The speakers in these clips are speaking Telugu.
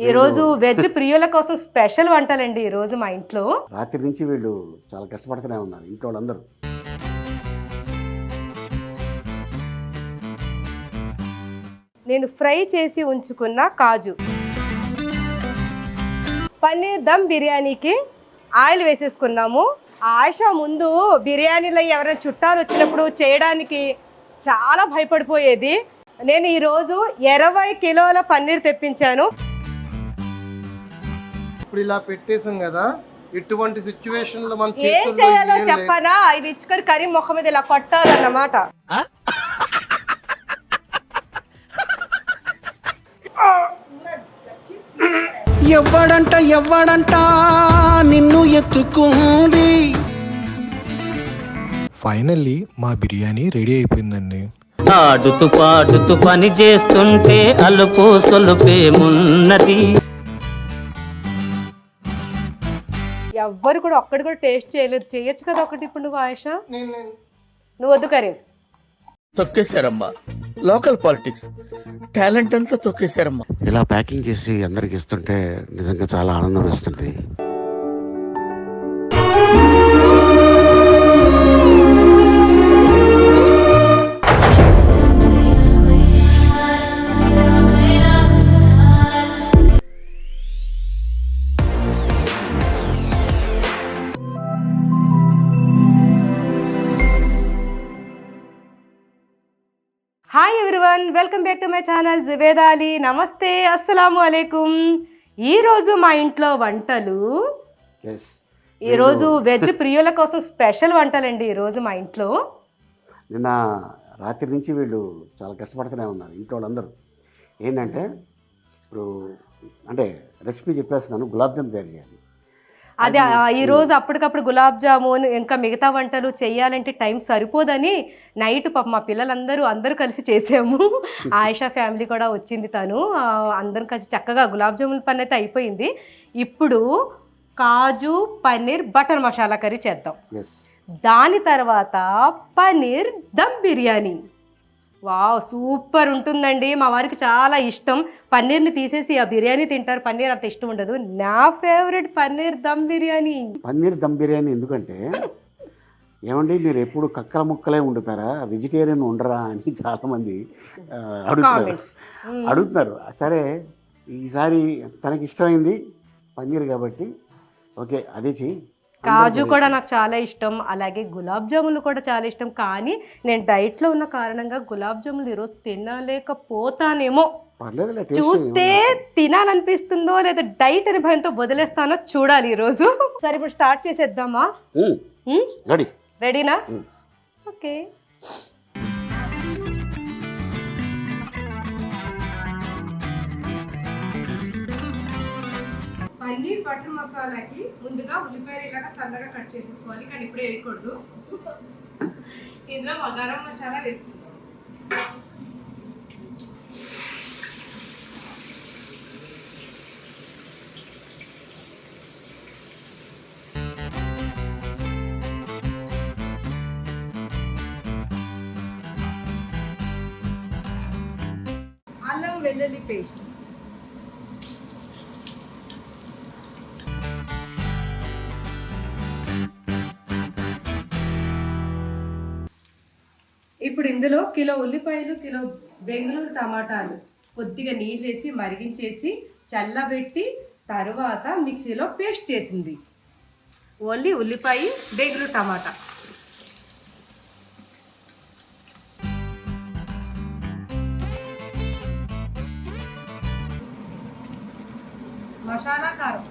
ఈ రోజు వెజ్ ప్రియుల కోసం స్పెషల్ వంటలండి ఈ రోజు మా ఇంట్లో. రాత్రి నుంచి వీళ్ళు చాలా కష్టపడుతూనే ఉన్నారు ఇంట్లో వాళ్ళందరూ. నేను ఫ్రై చేసి ఉంచుకున్న కాజు, పన్నీర్ దమ్ బిర్యానీకి ఆయిల్ వేసేసుకున్నాము. ఆయిషా ముందు బిర్యానీలో ఎవరైనా చుట్టాలు వచ్చినప్పుడు చేయడానికి చాలా భయపడిపోయేది. నేను ఈరోజు 20 కిలోల పన్నీర్ తెప్పించాను. ఇప్పుడు ఇలా పెట్టేసాం కదా, ఎటువంటి సిచ్యువేషన్ లో మనం ఏం చేయాలో చెప్పనా? ఇది ఇచ్చుకొని కర్రీ మొక్క మీద ఇలా కొట్టాలన్నమాట. ఎవ్వడంట నిన్ను ఎత్తుకుంది. ఫైనల్లీ మా బిర్యానీ రెడీ అయిపోయిందండి. ఆడుతూ పాడుతూ పని చేస్తుంటే అలుపు సొలుపేమున్నది. ఎవ్వరు కూడా ఒక్కటి కూడా టేస్ట్ చేయలేదు. చేయొచ్చు కదా ఒకటి. ఇప్పుడు నువ్వు ఆయిషా, నువ్వు వద్దు కరీం. తొక్కేశారమ్మా, లోకల్ పాలిటిక్స్ టాలెంట్ అంతా తొక్కేశారమ్మా. ఇలా ప్యాకింగ్ చేసి అందరికి ఇస్తుంటే నిజంగా చాలా ఆనందం వేస్తుంది. Hi everyone, welcome back to my channel Zubeda Ali. నమస్తే, అస్సలాము అలైకుం. ఈరోజు మా ఇంట్లో వంటలు, ఈరోజు వెజ్ ప్రియుల కోసం స్పెషల్ వంటలండి ఈరోజు మా ఇంట్లో. నిన్న రాత్రి నుంచి వీళ్ళు చాలా కష్టపడుతూనే ఉన్నారు ఇంట్లో వాళ్ళందరూ. ఏంటంటే ఇప్పుడు అంటే రెసిపీ చెప్పేస్తున్నాను, గులాబ్ జామ్ తయారు చేయాలి. అదే ఈరోజు అప్పటికప్పుడు గులాబ్ జామున్ ఇంకా మిగతా వంటలు చేయాలంటే టైం సరిపోదని నైట్ పాప మా అందరూ కలిసి చేసాము. ఆయిషా ఫ్యామిలీ కూడా వచ్చింది, తను అందరం కలిసి చక్కగా గులాబ్ జామున్ పని అయితే అయిపోయింది. ఇప్పుడు కాజు పన్నీర్ బటర్ మసాలా కర్రీ చేద్దాం. దాని తర్వాత పన్నీర్ దమ్ బిర్యానీ. వావ్, సూపర్ ఉంటుందండి. మా వారికి చాలా ఇష్టం. పన్నీర్ని తీసేసి ఆ బిర్యానీ తింటారు. పన్నీర్ అంత ఇష్టం ఉండదు. నా ఫేవరెట్ పన్నీర్ దమ్ బిర్యానీ. పన్నీర్ దమ్ బిర్యానీ ఎందుకంటే ఏమండి మీరు ఎప్పుడు కక్కల ముక్కలే వండుతారా, వెజిటేరియన్ ఉండరా అని చాలామంది అడుగుతున్నారు. సరే ఈసారి తనకి ఇష్టమైంది పన్నీర్ కాబట్టి ఓకే అదే చెయ్యి. కాజు కూడా నాకు చాలా ఇష్టం, అలాగే గులాబ్ జాములు కూడా చాలా ఇష్టం. కానీ నేను డైట్లో ఉన్న కారణంగా గులాబ్ జాములు ఈరోజు తినలేకపోతానేమో. చూస్తే తినాలనిపిస్తుందో లేదా డైట్ అనే భయంతో వదిలేస్తానో చూడాలి ఈరోజు. సరే ఇప్పుడు స్టార్ట్ చేసేద్దామా? రెడీనా? ఓకే. పన్నీర్ బటర్ మసాలాకి ముందుగా ఉల్లిపాయలు ఇలాగా సన్నగా కట్ చేసేసుకోవాలి, కానీ ఇప్పుడే వేయకూడదు. ఇందులో గరం మసాలా వేసుకుందాం. అల్లం వెల్లుల్లి పేస్ట్, ఇప్పుడు ఇందులో కిలో ఉల్లిపాయలు, కిలో బెంగళూరు టమాటాలు కొద్దిగా నీళ్ళు వేసి మరిగించేసి చల్లబెట్టి తర్వాత మిక్సీలో పేస్ట్ చేసింది. ఓన్లీ ఉల్లిపాయ, బెంగళూరు టమాటా. మసాలా కారం,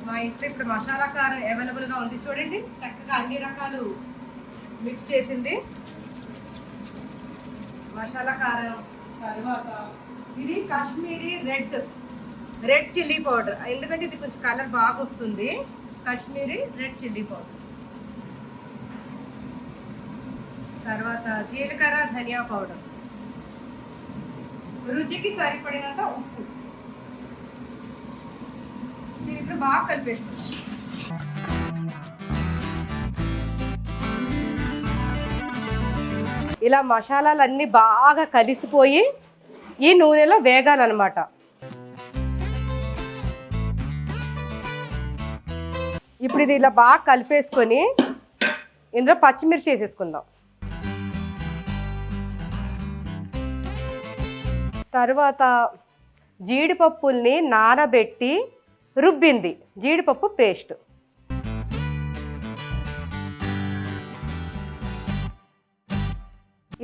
మా ఇంట్లో ఇప్పుడు మసాలా కారం అవైలబుల్గా ఉంది చూడండి. చక్కగా అన్ని రకాలు మిక్స్ చేసింది మసాలా కారం. తర్వాత ఇది కాశ్మీరీ రెడ్ చిల్లీ పౌడర్, ఎందుకంటే ఇది కొంచెం కలర్ బాగా వస్తుంది. Kashmiri red chilli powder. తర్వాత జీలకర్ర ధనియా పౌడర్, రుచికి సరిపడినంత ఉప్పు. ఇప్పుడు బాగా కలిపేస్తున్నాం. ఇలా మసాలాలన్నీ బాగా కలిసిపోయి ఈ నూనెలో వేగాలన్నమాట. ఇప్పుడు ఇది ఇలా బాగా కలిపేసుకొని ఇందులో పచ్చిమిర్చి వేసేసుకుందాం. తర్వాత జీడిపప్పుల్ని నానబెట్టి రుబ్బింది జీడిపప్పు పేస్ట్,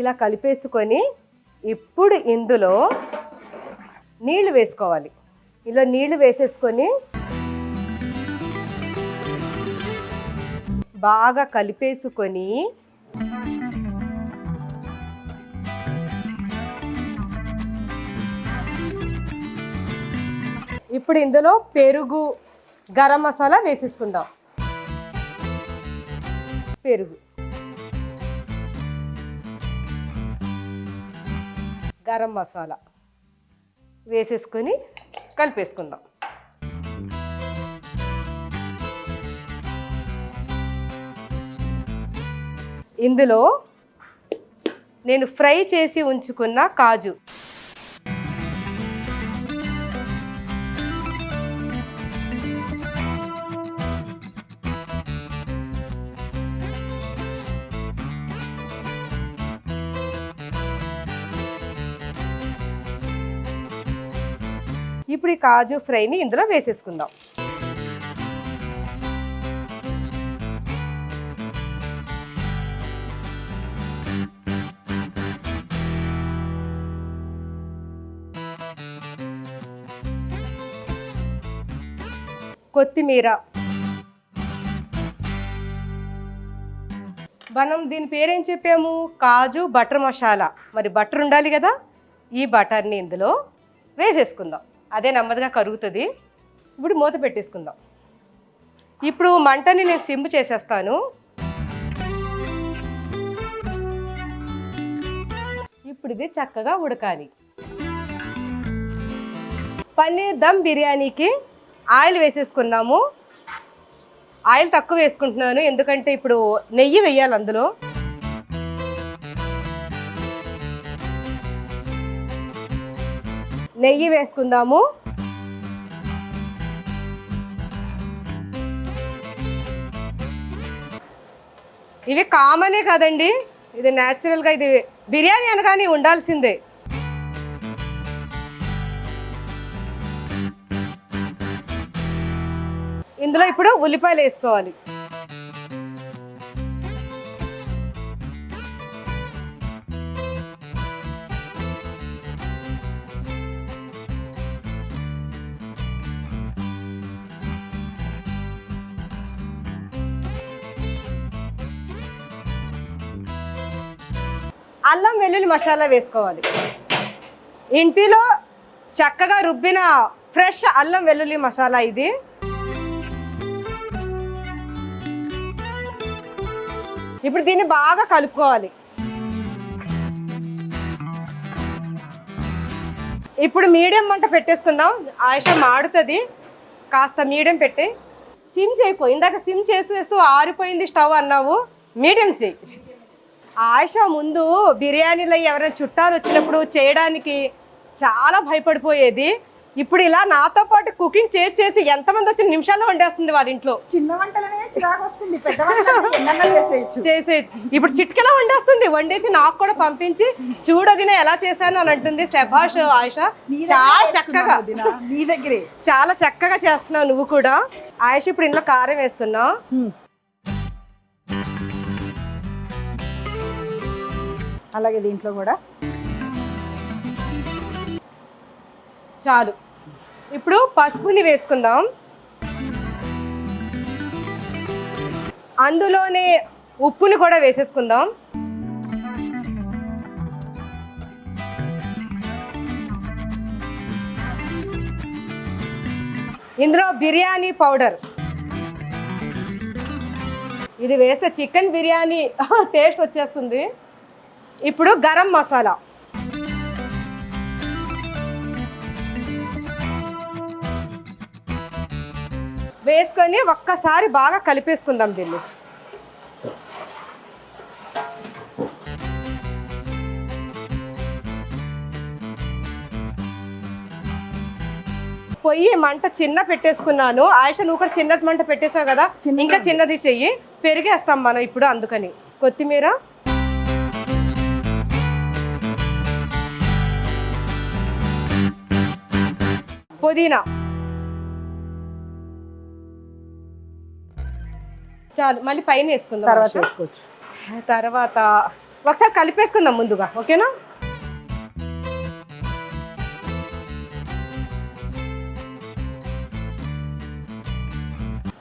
ఇలా కలిపేసుకొని ఇప్పుడు ఇందులో నీళ్లు వేసుకోవాలి. ఇలా నీళ్లు వేసేసుకొని బాగా కలిపేసుకొని ఇప్పుడు ఇందులో పెరుగు, గరం మసాలా వేసేసుకుందాం. పెరుగు, గరం మసాలా వేసేసుకొని కలిపేసుకుందాం. ఇందులో నేను ఫ్రై చేసి ఉంచుకున్న కాజు, ఇప్పుడు ఈ కాజు ఫ్రైని ఇందులో వేసేసుకుందాం. కొత్తిమీర, మనం దీని పేరేం చెప్పాము, కాజు బటర్ మసాలా. మరి బటర్ ఉండాలి కదా, ఈ బటర్ని ఇందులో వేసేసుకుందాం. అదే నెమ్మదిగా కరుగుతుంది. ఇప్పుడు మూత పెట్టేసుకుందాం. ఇప్పుడు మంటని నేను సిమ్ చేసేస్తాను. ఇప్పుడు ఇది చక్కగా ఉడకాలి. పన్నీర్ దమ్ బిర్యానీకి ఆయిల్ వేసేసుకున్నాము. ఆయిల్ తక్కువ వేసుకుంటున్నాను ఎందుకంటే ఇప్పుడు నెయ్యి వేయాలి అందులో. నెయ్యి వేసుకుందాము. ఇవి కామనే కదండి, ఇది న్యాచురల్గా, ఇది బిర్యానీ అనగానే ఉండాల్సిందే. ఇందులో ఇప్పుడు ఉల్లిపాయలు వేసుకోవాలి. అల్లం వెల్లుల్లి మసాలా వేసుకోవాలి. ఇంటిలో చక్కగా రుబ్బిన ఫ్రెష్ అల్లం వెల్లుల్లి మసాలా ఇది. ఇప్పుడు దీన్ని బాగా కలుపుకోవాలి. ఇప్పుడు మీడియం మంట పెట్టేసుకుందాం. ఆయిషా మాడుతుంది, కాస్త మీడియం పెట్టి. సిమ్ చేయకు, ఇందాక సిమ్ చేస్తూ ఆరిపోయింది స్టవ్ అన్నావు, మీడియం చేయి. ఆయిషా ముందు బిర్యానీలో ఎవరైనా చుట్టాలు వచ్చినప్పుడు చేయడానికి చాలా భయపడిపోయేది. ఇప్పుడు ఇలా నాతో పాటు కుకింగ్ చేసి ఎంతమంది వచ్చిన నిమిషాల్లో వండేస్తుంది వాళ్ళ ఇంట్లో. చిన్న వంటలనే చిరాకు వస్తుంది, పెద్ద వంటలు చేసేయచ్చు. ఇప్పుడు చిట్కెలా వండేసి నాకు కూడా పంపించి చూడదిన ఎలా చేశాను అని అంటుంది. శభాష్ ఆయిషా, చాలా చక్కగా, నీ దగ్గరే చాలా చక్కగా చేస్తున్నావు నువ్వు కూడా. ఆయిషా ఇప్పుడు ఇందులో కారం వేస్తున్నావు. అలాగే దీంట్లో కూడా చాలు. ఇప్పుడు పసుపుని వేసుకుందాం. అందులోనే ఉప్పుని కూడా వేసేసుకుందాం. ఇందులో బిర్యానీ పౌడర్, ఇది వేస్తే చికెన్ బిర్యానీ టేస్ట్ వచ్చేస్తుంది. ఇప్పుడు గరం మసాలా, వేసుకొని ఒక్కసారి బాగా కలిపేసుకుందాం దీన్ని. పొయ్యి మంట చిన్న పెట్టేసుకున్నాను. ఆయుష నువ్వు కూడా చిన్న మంట పెట్టేసావు కదా, ఇంకా చిన్నది చెయ్యి. పెరిగేస్తాం మనం ఇప్పుడు, అందుకని. కొత్తిమీర, పుదీనా చాలు, మళ్ళీ పైన వేసుకుందాం. తర్వాత వేసుకోవచ్చు. తర్వాత ఒకసారి కలిపేసుకుందాం ముందుగా, ఓకేనా?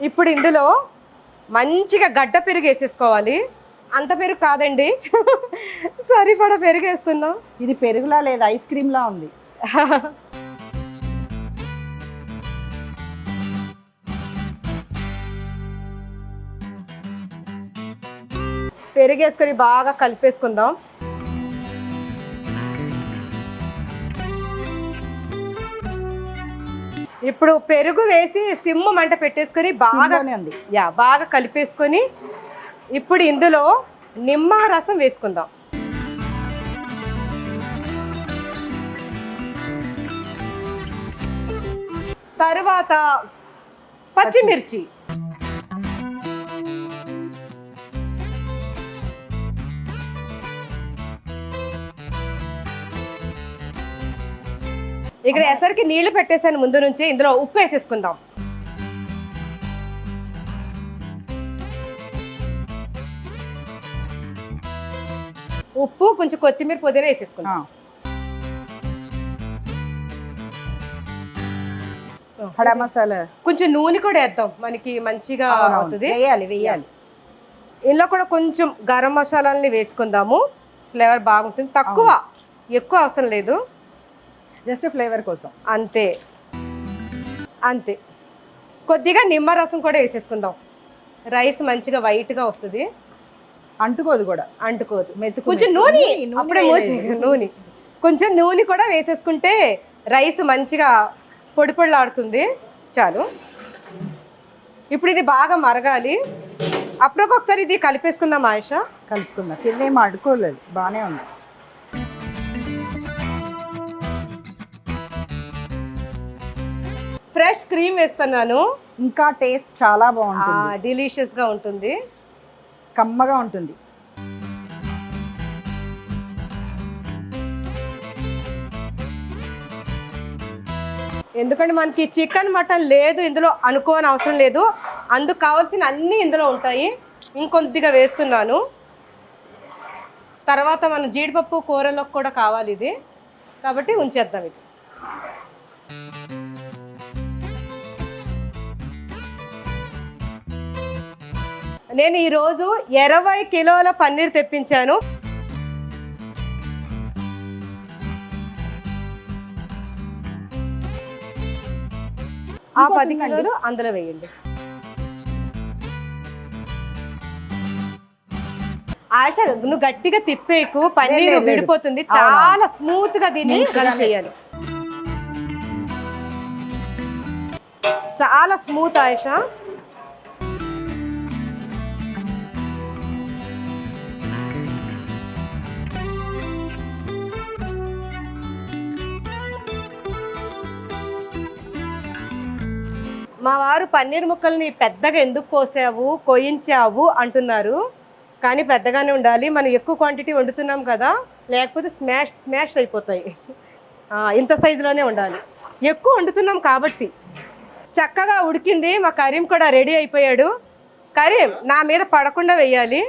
ఇప్పుడు ఇందులో మంచిగా గడ్డ పెరుగు వేసేసుకోవాలి. అంత పెరుగు కాదండి, సరిపడా పెరుగు వేస్తున్నాం. ఇది పెరుగులా లేదు, ఐస్ క్రీమ్ లా ఉంది. పెరుగు వేసుకొని బాగా కలిపేసుకుందాం. ఇప్పుడు పెరుగు వేసి సిమ్ మంట పెట్టేసుకొని బాగా ఉంది. బాగా కలిపేసుకొని ఇప్పుడు ఇందులో నిమ్మ రసం వేసుకుందాం. తర్వాత పచ్చిమిర్చి, ఇక్కడ ఎసరికి నీళ్లు పెట్టేసాను ముందు నుంచి. ఇందులో ఉప్పు వేసేసుకుందాం. ఉప్పు, కొంచెం కొత్తిమీర, పుదీనా వేసేసుకుందాం. హడా మసాలా, కొంచెం నూనె కూడా వేద్దాం, మనకి మంచిగా అవుతుంది. వేయాలి. ఇందులో కూడా కొంచెం గరం మసాలాలని వేసుకుందాము, ఫ్లేవర్ బాగుంటుంది. తక్కువ, ఎక్కువ అవసరం లేదు, జస్ట్ ఫ్లేవర్ కోసం. అంతే అంతే. కొద్దిగా నిమ్మరసం కూడా వేసేసుకుందాం. రైస్ మంచిగా వైట్గా వస్తుంది, అంటుకోదు కూడా. అంటుకోదు. మెతుకు కొంచెం నూనె, అప్పుడే నూనె, కొంచెం నూనె కూడా వేసేసుకుంటే రైస్ మంచిగా పొడి పొడిలాడుతుంది. చాలు. ఇప్పుడు ఇది బాగా మరగాలి. అప్పుడొకసారి ఇది కలిపేసుకుందాం ఆయుష. కలుపుకుందాం. కింద ఏం అడుకోలేదు, బాగానే ఉంది. ఫ్రెష్ క్రీమ్ వేస్తున్నాను, ఇంకా టేస్ట్ చాలా బాగుంటుంది. డెలిషియస్ గా ఉంటుంది, కమ్మగా ఉంటుంది. ఎందుకంటే మనకి చికెన్ మటన్ లేదు ఇందులో అనుకోని అవసరం లేదు. అందుకు కావాల్సిన అన్నీ ఇందులో ఉంటాయి. ఇంకొద్దిగా వేస్తున్నాను. తర్వాత మన జీడిపప్పు కూరలోకి కూడా కావాలి ఇది, కాబట్టి ఉంచేద్దాం ఇది. నేను ఈరోజు 20 కిలోల పన్నీర్ తెప్పించాను. ఆ 10 కిలోలు అందులో వేయండి. ఆశ నువ్వు గట్టిగా తిప్పేకు, పన్నీర్ విడిపోతుంది. చాలా స్మూత్ గా దీన్ని చేయాలి, చాలా స్మూత్ ఆయుష. మా వారు పన్నీర్ ముక్కల్ని పెద్దగా ఎందుకు కోసావు, కోయించావు అంటున్నారు. కానీ పెద్దగానే ఉండాలి, మనం ఎక్కువ క్వాంటిటీ వండుతున్నాం కదా, లేకపోతే స్మాష్ అయిపోతాయి. ఇంత సైజులోనే ఉండాలి, ఎక్కువ వండుతున్నాం కాబట్టి. చక్కగా ఉడికింది. మా కరీం కూడా రెడీ అయిపోయాడు. కరీం, నా మీద పడకుండా వేయాలి.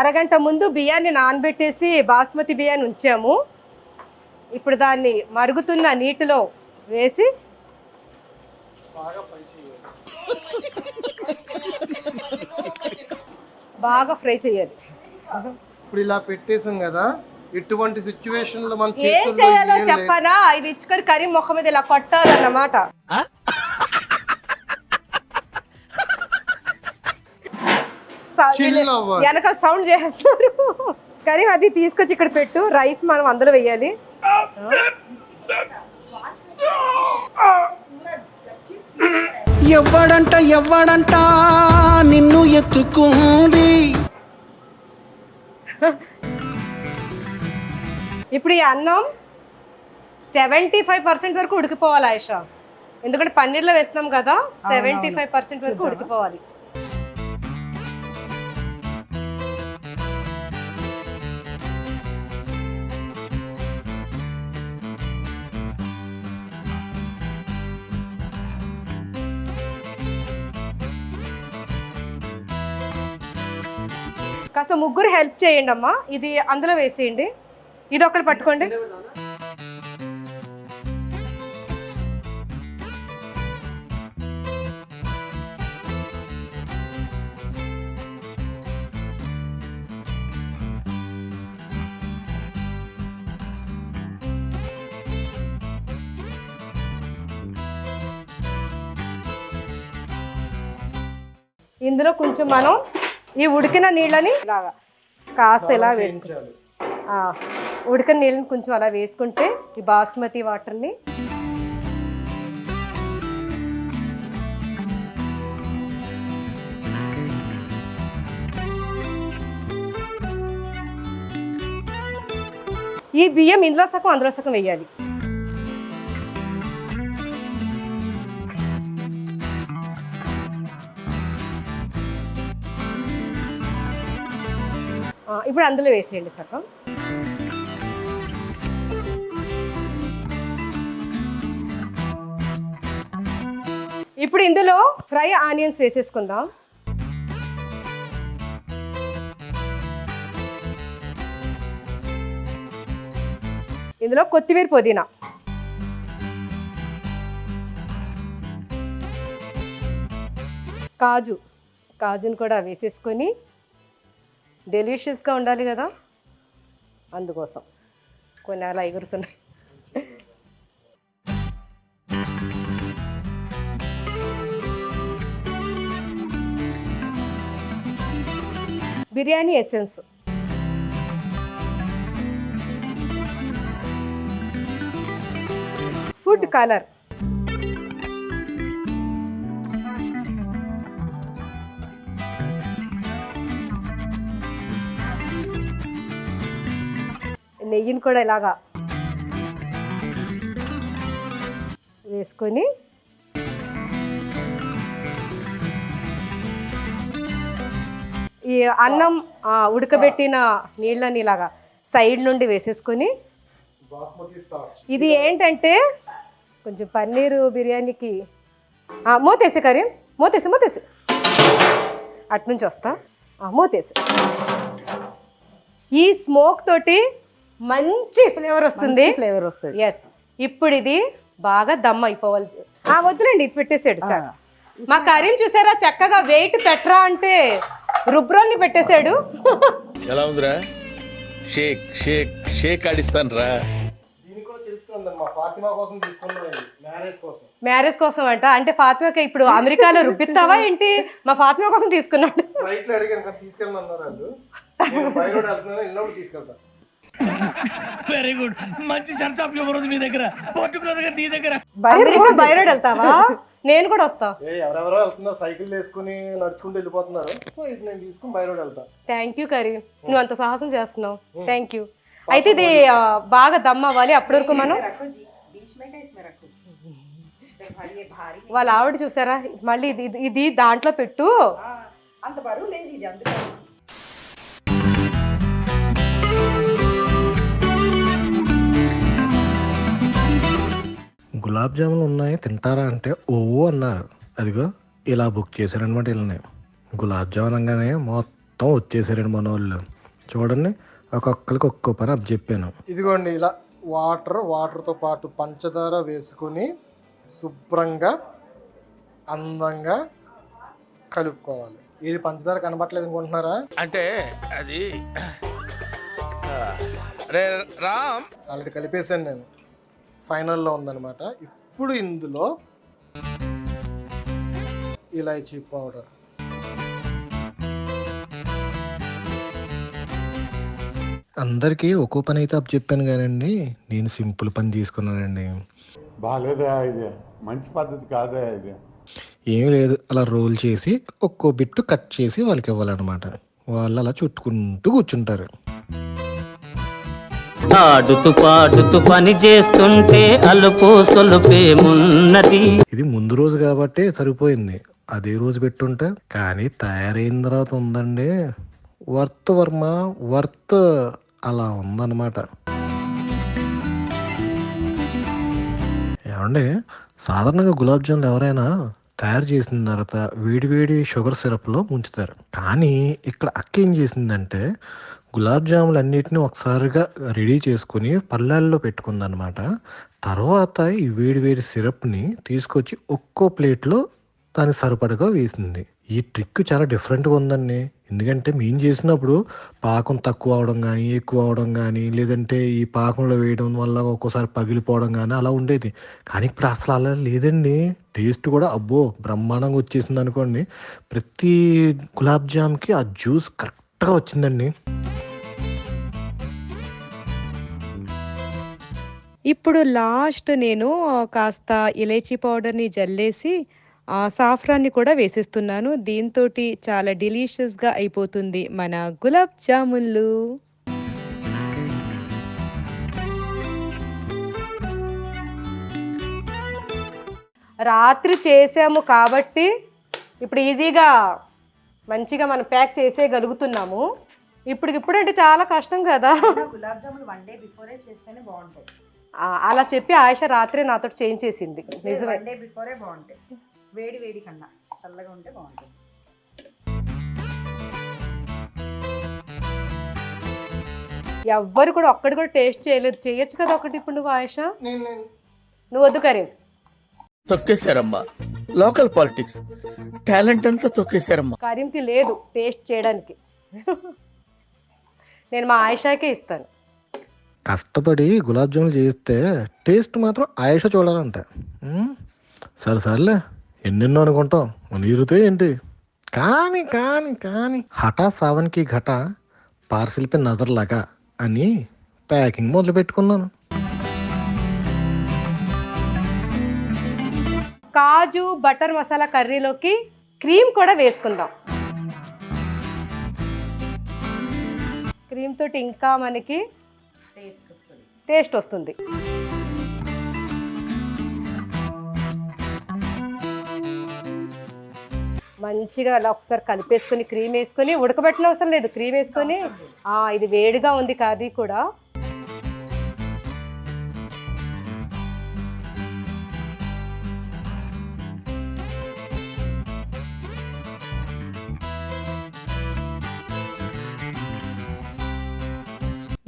అరగంట ముందు బియ్యాన్ని నానబెట్టేసి బాస్మతి బియ్యాన్ని ఉంచాము. ఇప్పుడు దాన్ని మరుగుతున్న నీటిలో వేసి బాగా ఫ్రై చేయాలి. ఇప్పుడు ఇలా పెట్టేసాం కదా, ఇటువంటి సిచ్యువేషన్ లో మనం ఏం చేయాలో చెప్పనా? ఇది ఇచ్చుకొని కరీం మొక్క మీద ఇలా కొట్టాలన్నమాట. వెనకాల సౌండ్ చేస్తారు. కరీం, అది తీసుకొచ్చి ఇక్కడ పెట్టు. రైస్ మనం అందులో వేయాలి. ఎవ్వడంట నిన్ను ఎత్తుకుంది. ఇప్పుడు ఈ అన్నం 75% వరకు ఉడికిపోవాలి ఆయిషా, ఎందుకంటే పన్నీర్లో వేస్తున్నాం కదా. 75% వరకు ఉడికిపోవాలి. కాస్త ముగ్గురు హెల్ప్ చేయండి అమ్మా. ఇది అందులో వేసేయండి, ఇది ఒకటి పట్టుకోండి. ఇందులో కొంచెం మనం ఈ ఉడికిన నీళ్ళని ఇలాగా కాస్త ఇలా వేసుకోవాలి. ఉడికిన నీళ్ళని కొంచెం అలా వేసుకుంటే ఈ బాస్మతి వాటర్ని ఈ బియ్యం ఇందులో సగం అందులో సగం వేయాలి. ఇప్పుడు అందులో వేసేయండి సగం. ఇప్పుడు ఇందులో ఫ్రై ఆనియన్స్ వేసేసుకుందాం. ఇందులో కొత్తిమీర, పుదీనా, కాజును కూడా వేసేసుకొని డెలిషియస్గా ఉండాలి కదా, అందుకోసం కొన్ని అలా ఎగురుతున్నాయి. బిర్యానీ ఎసెన్స్, ఫుడ్ కలర్, నెయ్యిని కూడా ఇలాగా వేసుకొని ఈ అన్నం ఉడకబెట్టిన నీళ్ళని ఇలాగా సైడ్ నుండి వేసేసుకొని, ఇది ఏంటంటే కొంచెం పన్నీరు బిర్యానీకి మూతేసి కరీం, మూతేసి అట్నుంచి వస్తా, మూతేసి. ఈ స్మోక్ తోటి మంచి ఫ్లేవర్ వస్తుంది. ఎస్, ఇప్పుడు ఇది బాగా దమ్ అయిపోవాలి. వద్దులేండి, ఇది పెట్టేసాడు చాలా. మా కరీం చూసారా, చక్కగా వెయిట్ పెట్టరా అంటే రుబ్రోల్ని పెట్టేశాడు. ఎలా ఉందిరా? షేక్ షేక్ షేక్ ఆడిస్తాను రా. మ్యారేజ్ కోసం అంట. అంటే ఫాతిమాకి ఇప్పుడు అమెరికాలో రుబ్బిస్తావా ఏంటి? మా ఫాతిమా కోసం తీసుకున్నాడు. వెరీ గుడ్, మంచి చర్చ ఆఫ్ హ్యూమర్ ఉంది మీ దగ్గర, పర్టికులర్ గా నీ దగ్గర. బై రోడ్ వెళ్తావా? నేను కూడా వస్తా. ఎవరెవరో వెళ్తున్నారు, సైకిల్ వేసుకుని నడుచుకుంటూ వెళ్ళిపోతున్నారు. ఇది నేను తీసుకుని బై రోడ్ వెళ్తా. థ్యాంక్ యూ కరీం, నువ్వు అంత సాహసం చేస్తున్నావు. Thank you. అయితే ఇది బాగా దమ్ అవ్వాలి. అప్పటి వరకు మనం వాళ్ళ ఆవిడ చూసారా, మళ్ళీ ఇది దాంట్లో పెట్టు, అంత బరువు లేదు ఇది, అందుకే. గులాబ్ జాములు ఉన్నాయి తింటారా అంటే ఓ అన్నారు. అదిగో ఇలా బుక్ చేశారనమాట. వీళ్ళని గులాబ్ జామున్ అనగానే మొత్తం వచ్చేసారండి మన వాళ్ళు. చూడండి, ఒక్కొక్కరికి ఒక్కో పని అప్ చెప్పాను. ఇదిగోండి, ఇలా వాటర్తో పాటు పంచదార వేసుకొని శుభ్రంగా అందంగా కలుపుకోవాలి. ఇది పంచదార కనబట్టలేదు అనుకుంటున్నారా? అంటే అది రామ్ ఆల్రెడీ కలిపేసాను నేను, ఫైనల్లో ఉందన్నమాట. ఇప్పుడు ఇందులో ఇలాచీ పౌడర్, అందరికీ ఒక్కో పని అయితే అప్ చెప్పాను కానండి, నేను సింపుల్ పని తీసుకున్నానండి. బాగాలేదా? ఇది మంచి పద్ధతి కాదా? ఇది ఏం లేదు, అలా రోల్ చేసి ఒక్కో బిట్టు కట్ చేసి వాళ్ళకి ఇవ్వాలన్నమాట. వాళ్ళు అలా చుట్టుకుంటూ కూర్చుంటారు. ఆడుతూ పాడుతూ పని చేస్తుంటే అలుపు సొలుపేమున్నది. ఇది ముందు రోజు కాబట్టి సరిపోయింది, అదే రోజు పెట్టుంటే. కానీ తయారైన తర్వాత ఉందండి, వర్త్ వర్మ వర్త్ అలా ఉందన్నమాట. ఏమండి, సాధారణంగా గులాబ్ జాములు ఎవరైనా తయారు చేసిన తర్వాత వేడి వేడి షుగర్ సిరప్లో ముంచుతారు. కానీ ఇక్కడ అక్క ఏం చేసిందంటే గులాబ్ జాములు అన్నిటిని ఒకసారిగా రెడీ చేసుకుని పళ్ళాల్లో పెట్టుకుందనమాట. తర్వాత ఈ వేడి వేడి సిరప్ని తీసుకొచ్చి ఒక్కో ప్లేట్లో దానికి సరిపడగా వేసింది. ఈ ట్రిక్ చాలా డిఫరెంట్గా ఉందండి. ఎందుకంటే మేము చేసినప్పుడు పాకం తక్కువ అవడం కానీ, ఎక్కువ అవడం కానీ, లేదంటే ఈ పాకంలో వేయడం వల్ల ఒక్కోసారి పగిలిపోవడం కానీ అలా ఉండేది. కానీ ఇప్పుడు అసలు అలా లేదండి. టేస్ట్ కూడా అబ్బో బ్రహ్మాండంగా వచ్చేసింది అనుకోండి. ప్రతి గులాబ్ జామ్కి ఆ జ్యూస్ కరెక్ట్గా వచ్చిందండి. ఇప్పుడు లాస్ట్ నేను కాస్త ఇలైచీ పౌడర్‌ని జల్లేసి సాఫ్రాన్‌ని కూడా వేసేస్తున్నాను. దీంతోటి చాలా డెలీషియస్‌గా అయిపోతుంది మన గులాబ్ జామున్లు. రాత్రి చేసాము కాబట్టి ఇప్పుడు ఈజీగా మంచిగా మనం ప్యాక్ చేసేయగలుగుతున్నాము. ఇప్పుడంటే చాలా కష్టం కదా. గులాబ్ జామున్ 1 డే బిఫోరే చేస్తేనే బాగుంటాయి. అలా చెప్పి ఆయిషా రాత్రి నాతో చేయించేసింది. నిజమే. 1 డే బిఫోరే బాగుంటాయి. వేడి వేడి కన్నా చల్లగా ఉంటే బాగుంటుంది. ఎవ్వరు కూడా ఒక్కటి కూడా టేస్ట్ చేయలేదు. చేయొచ్చు కదా ఒకటి ఇప్పుడు నువ్వు ఆయిషా. నువ్వు వద్దు కరీం. తొక్కేశారమ్మా, లోకల్ పాలిటిక్స్ టాలెంట్ అంతా తొక్కేశారమ్మా. కరీంకి లేదు టేస్ట్ చేయడానికి. నేను మా ఆయిషాకే ఇస్తాను. కష్టపడి గులాబ్ జాములు చేస్తే టేస్ట్ మాత్రం ఆయేషా చూడాలంట. సరేలే, ఎన్నెన్నో అనుకుంటాం, నీరుతో ఏంటి. కానీ కానీ కానీ హఠా సావన్కి ఘట పార్సిల్ పే నజర్ లగా అని ప్యాకింగ్ మొదలు పెట్టుకున్నాను. కాజు బటర్ మసాలా కర్రీలోకి క్రీమ్ కూడా వేసుకుందాం. క్రీమ్ తోటి ఇంకా మనకి టేస్ట్ వస్తుంది. మంచిగా అలా ఒకసారి కలిపేసుకొని క్రీమ్ వేసుకొని ఉడకబెట్టిన అవసరం లేదు. క్రీమ్ వేసుకొని ఇది వేడిగా ఉంది కాదు కూడా.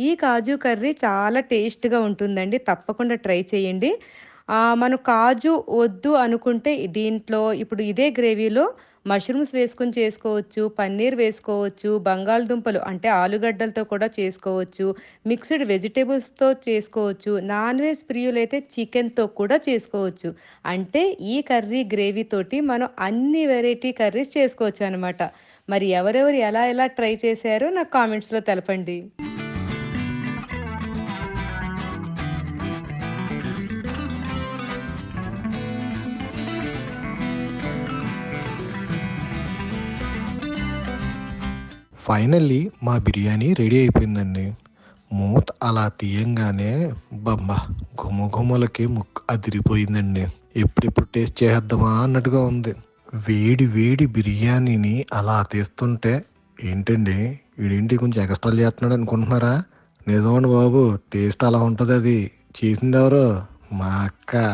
ఈ కాజు కర్రీ చాలా టేస్ట్గా ఉంటుందండి. తప్పకుండా ట్రై చేయండి. మనం కాజు వద్దు అనుకుంటే దీంట్లో ఇప్పుడు ఇదే గ్రేవీలో మష్రూమ్స్ వేసుకొని చేసుకోవచ్చు, పన్నీర్ వేసుకోవచ్చు, బంగాళదుంపలు అంటే ఆలుగడ్డలతో కూడా చేసుకోవచ్చు, మిక్స్డ్ వెజిటేబుల్స్తో చేసుకోవచ్చు, నాన్ వెజ్ ప్రియులైతే చికెన్తో కూడా చేసుకోవచ్చు. అంటే ఈ కర్రీ గ్రేవీ తోటి మనం అన్ని వెరైటీ కర్రీస్ చేసుకోవచ్చు అనమాట. మరి ఎవరెవరు ఎలా ట్రై చేశారో నాకు కామెంట్స్లో తెలపండి. ఫైనల్లీ మా బిర్యానీ రెడీ అయిపోయిందండి. మూత అలా తీయంగానే బబ్బా గుమ్మలకి ముక్కు అదిరిపోయిందండి. ఎప్పుడెప్పుడు టేస్ట్ చేద్దామా అన్నట్టుగా ఉంది. వేడి వేడి బిర్యానీని అలా తీస్తుంటే ఏంటండి వీడేంటి కొంచెం ఎక్స్ట్రా చేస్తున్నాడు అనుకుంటున్నారా? నిజమండి బాబు, టేస్ట్ అలా ఉంటుంది. అది చేసింది ఎవరు? మా అక్క.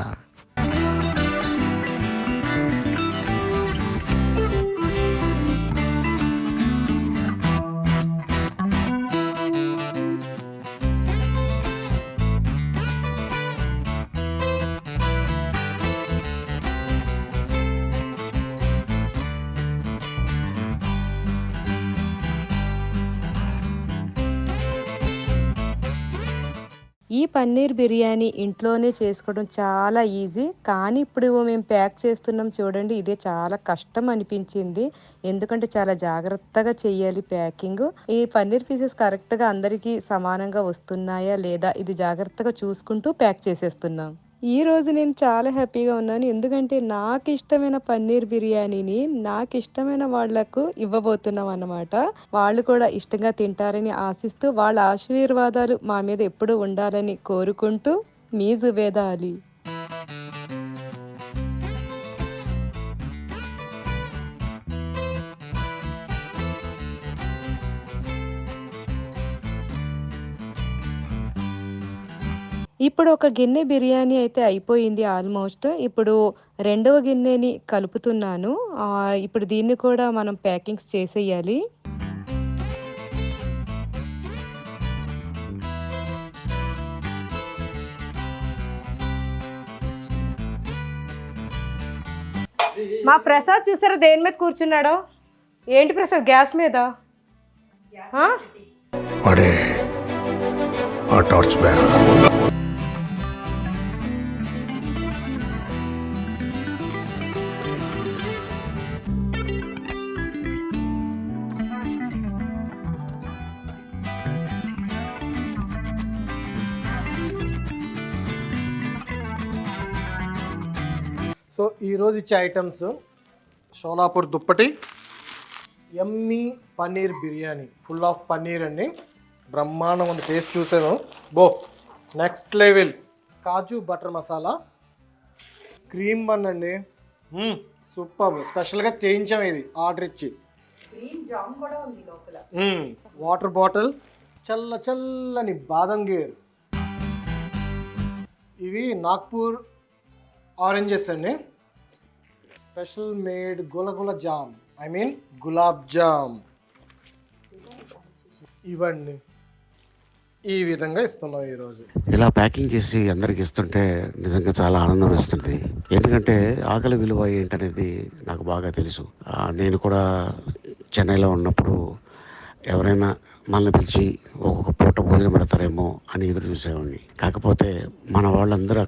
ఈ పన్నీర్ బిర్యానీ ఇంట్లోనే చేసుకోవడం చాలా ఈజీ. కానీ ఇప్పుడు మేము ప్యాక్ చేస్తున్నాం చూడండి, ఇదే చాలా కష్టం అనిపించింది. ఎందుకంటే చాలా జాగ్రత్తగా చేయాలి ప్యాకింగ్. ఈ పన్నీర్ పీసెస్ కరెక్ట్గా అందరికీ సమానంగా వస్తున్నాయా లేదా ఇది జాగ్రత్తగా చూసుకుంటూ ప్యాక్ చేసేస్తున్నాం. ఈరోజు నేను చాలా హ్యాపీగా ఉన్నాను. ఎందుకంటే నాకు ఇష్టమైన పన్నీర్ బిర్యానీని నాకు ఇష్టమైన వాళ్లకు ఇవ్వబోతున్నాం అన్నమాట. వాళ్ళు కూడా ఇష్టంగా తింటారని ఆశిస్తూ వాళ్ళ ఆశీర్వాదాలు మా మీద ఎప్పుడూ ఉండాలని కోరుకుంటూ మీ జుబేదా అలీ. ఇప్పుడు ఒక గిన్నె బిర్యానీ అయితే అయిపోయింది ఆల్మోస్ట్. ఇప్పుడు రెండవ గిన్నెని కలుపుతున్నాను. ఇప్పుడు దీన్ని కూడా మనం ప్యాకింగ్స్ చేసేయాలి. మా ప్రసాద్ చూసారా దేని మీద కూర్చున్నాడో? ఏంటి ప్రసాద్, గ్యాస్ మీద? వాడే ఆ టార్చ్ బేరర్. సో ఈరోజు ఇచ్చే ఐటమ్స్ షోలాపూర్ దుప్పటి, యమ్మీ పన్నీర్ బిర్యానీ, ఫుల్ ఆఫ్ పన్నీర్ అండి. బ్రహ్మాండం ఉంది, టేస్ట్ చూసాను బో నెక్స్ట్ లెవెల్. కాజు బటర్ మసాలా, క్రీమ్ బన్ అండి, సూపర్. స్పెషల్గా చేయించాం ఇది ఆర్డర్ ఇచ్చి. వాటర్ బాటిల్, చల్లని బాదం గేర్, ఇవి నాగ్పూర్ ఆరెంజెస్ అండి. స్పెషల్ మేడ్ గులగుల jam, I mean gulab jam. ఇవ్వండి, ఈ విధంగా ఇస్తున్నాం ఈరోజు. ఇలా ప్యాకింగ్ చేసి అందరికి ఇస్తుంటే నిజంగా చాలా ఆనందం వేస్తుంది. ఎందుకంటే ఆకలి విలువ ఏంటనేది నాకు బాగా తెలుసు. నేను కూడా చెన్నైలో ఉన్నప్పుడు ఎవరైనా మనల్ని పిలిచి ఒక్కొక్క పూట భోజనం పెడతారేమో అని ఎదురు చూసేవాడిని. కాకపోతే మన వాళ్ళందరూ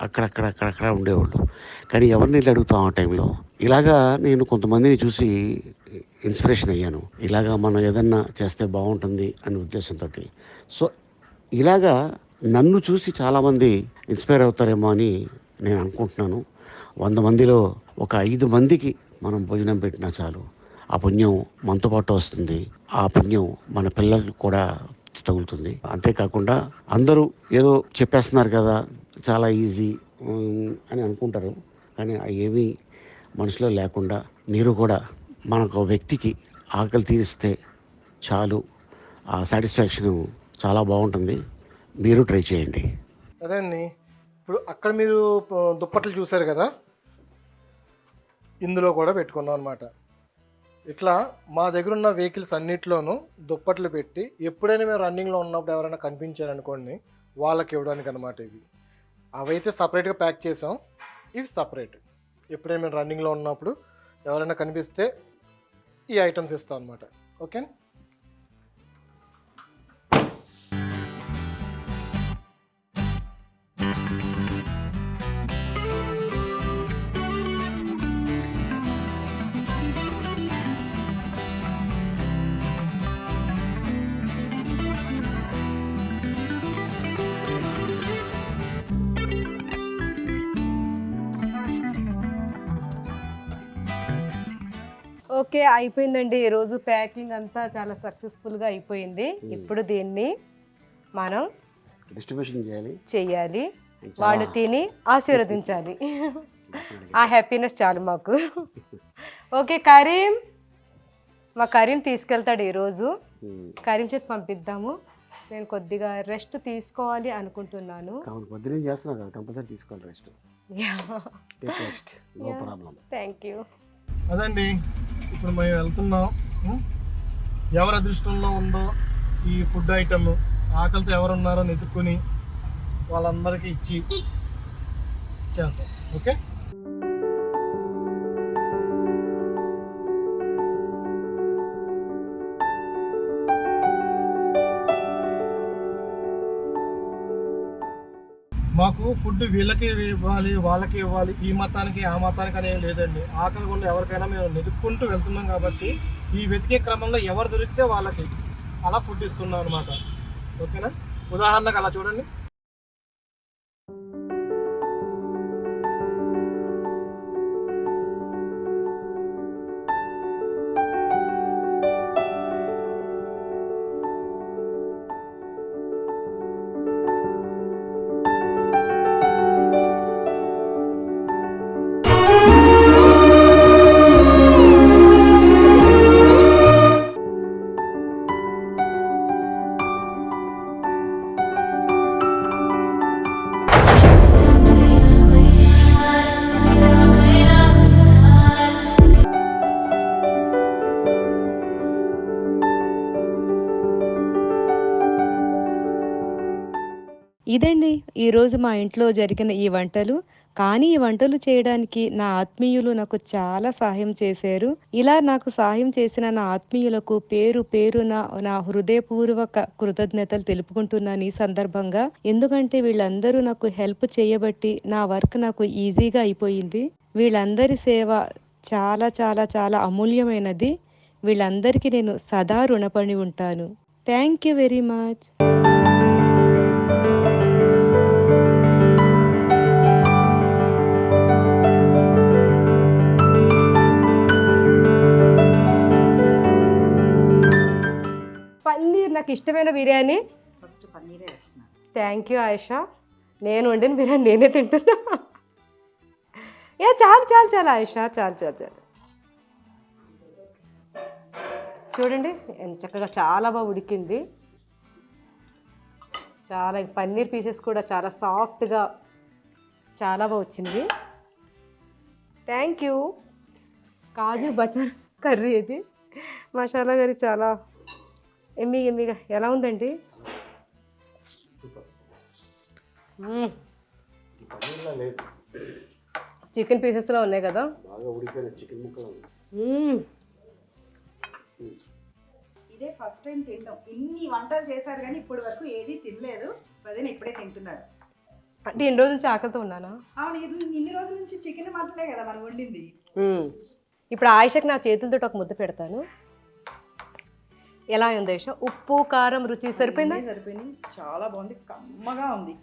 అక్కడక్కడ ఉండేవాళ్ళు. కానీ ఎవరిని అడుగుతాం ఆ టైంలో. ఇలాగా నేను కొంతమందిని చూసి ఇన్స్పిరేషన్ అయ్యాను. ఇలాగా మనం ఏదన్నా చేస్తే బాగుంటుంది అనే ఉద్దేశంతో. సో ఇలాగా నన్ను చూసి చాలామంది ఇన్స్పైర్ అవుతారేమో అని నేను అనుకుంటున్నాను. 100 మందిలో ఒక 5 మందికి మనం భోజనం పెట్టినా చాలు, ఆ పుణ్యం మనతో పాటు వస్తుంది. ఆ పుణ్యం మన పిల్లలకు కూడా తగులుతుంది. అంతేకాకుండా అందరూ ఏదో చెప్పేస్తున్నారు కదా, చాలా ఈజీ అని అనుకుంటారు. కానీ ఏమీ మనసులో లేకుండా మీరు కూడా మనకు వ్యక్తికి ఆకలి తీరిస్తే చాలు, ఆ సాటిస్ఫాక్షన్ చాలా బాగుంటుంది. మీరు ట్రై చేయండి. అదే అండి, ఇప్పుడు అక్కడ మీరు దుప్పట్లు చూసారు కదా, ఇందులో కూడా పెట్టుకున్నాం అనమాట. ఇట్లా మా దగ్గర ఉన్న వెహికల్స్ అన్నిట్లోనూ దుప్పట్లు పెట్టి ఎప్పుడైనా మేము రన్నింగ్లో ఉన్నప్పుడు ఎవరైనా కనిపించారనుకోండి వాళ్ళకి ఇవ్వడానికి అనమాట. ఇవి అవైతే సపరేట్గా ప్యాక్ చేసాం, ఇవి సపరేట్. ఎప్పుడైనా మేము రన్నింగ్లో ఉన్నప్పుడు ఎవరైనా కనిపిస్తే ఈ ఐటమ్స్ ఇస్తాం అనమాట. ఓకే. ఓకే, అయిపోయిందండి. ఈరోజు ప్యాకింగ్ అంతా చాలా సక్సెస్ఫుల్గా అయిపోయింది. ఇప్పుడు దీన్ని మనం డిస్ట్రిబ్యూషన్ చేయాలి, వాళ్ళు తిని ఆశీర్వదించాలి. ఆ హ్యాపీనెస్ చాలు మాకు. ఓకే కరీం, మా కరీం తీసుకెళ్తాడు ఈరోజు. కరీం చేతి పంపిద్దాము. నేను కొద్దిగా రెస్ట్ తీసుకోవాలి అనుకుంటున్నాను. పొద్దున్నే చేస్తున్నాను కదా, కంపల్సరీ తీసుకోవాలి rest. No problem. Thank you. అదండి, ఇప్పుడు మేము వెళ్తున్నాం. ఎవరి అదృష్టంలో ఉందో ఈ ఫుడ్ ఐటమ్, ఆకలితో ఎవరు ఉన్నారో వెతుక్కుని వాళ్ళందరికీ ఇచ్చి చేద్దాం. ఓకే. మాకు ఫుడ్ వీళ్ళకి ఇవ్వాలి, వాళ్ళకి ఇవ్వాలి, ఈ మతానికి ఆ మతానికి అనేవి లేదండి. ఆకలి కూడా ఎవరికైనా మేము వెతుక్కుంటూ వెళ్తున్నాం కాబట్టి ఈ వెతికే క్రమంలో ఎవరు దొరికితే వాళ్ళకి అలా ఫుడ్ ఇస్తున్నాం అనమాట. ఓకేనా. ఉదాహరణకు అలా చూడండి. ఇదండి ఈరోజు మా ఇంట్లో జరిగిన ఈ వంటలు. కానీ ఈ వంటలు చేయడానికి నా ఆత్మీయులు నాకు చాలా సహాయం చేశారు. ఇలా నాకు సహాయం చేసిన నా ఆత్మీయులకు పేరు పేరున నా హృదయపూర్వక కృతజ్ఞతలు తెలుపుకుంటున్నాను ఈ సందర్భంగా. ఎందుకంటే వీళ్ళందరూ నాకు హెల్ప్ చేయబట్టి నా వర్క్ నాకు ఈజీగా అయిపోయింది. వీళ్ళందరి సేవ చాలా చాలా చాలా అమూల్యమైనది. వీళ్ళందరికీ నేను సదా రుణపడి ఉంటాను. Thank you very much. Paneer నాకు ఇష్టమైన బిర్యానీ. ఫస్ట్ పన్నీరే వేస్తున్నాను. Thank you Ayesha. నేను వండిన బిర్యానీ నేనే తింటున్నా. చాలు చాలు చాలు ఆయిషా, చాలు చాలు చాలు. చూడండి ఎంత చక్కగా చాలా బాగా ఉడికింది. చాలా పన్నీర్ పీసెస్ కూడా చాలా సాఫ్ట్గా చాలా బాగా వచ్చింది. Thank you. Kaju butter curry ఇది, మసాలా కర్రీ చాలా ఎమ్మిగా ఎలా ఉందండి? చికెన్ పీసెస్లో ఉన్నాయి కదా. ఇదే ఫస్ట్ టైం తింటాం. ఇన్ని వంటలు చేశారు కానీ ఇప్పటి వరకు ఏది తినలేదు. అదే ఇప్పుడే తింటున్నారు. అంటే ఎన్ని రోజుల నుంచి ఆకలితో ఉన్నానా? అవును, ఇన్ని రోజుల నుంచి చికెన్ మటలే కదా మనం వండింది. ఇప్పుడు ఆయిషకి నా చేతులతో ఒక ముద్ద పెడతాను. ఎలా ఉంది ఆయిషా? ఉప్పు కారం రుచి సరిపోయిందా? సరిపోయింది, చాలా బాగుంది, కమ్మగా ఉంది.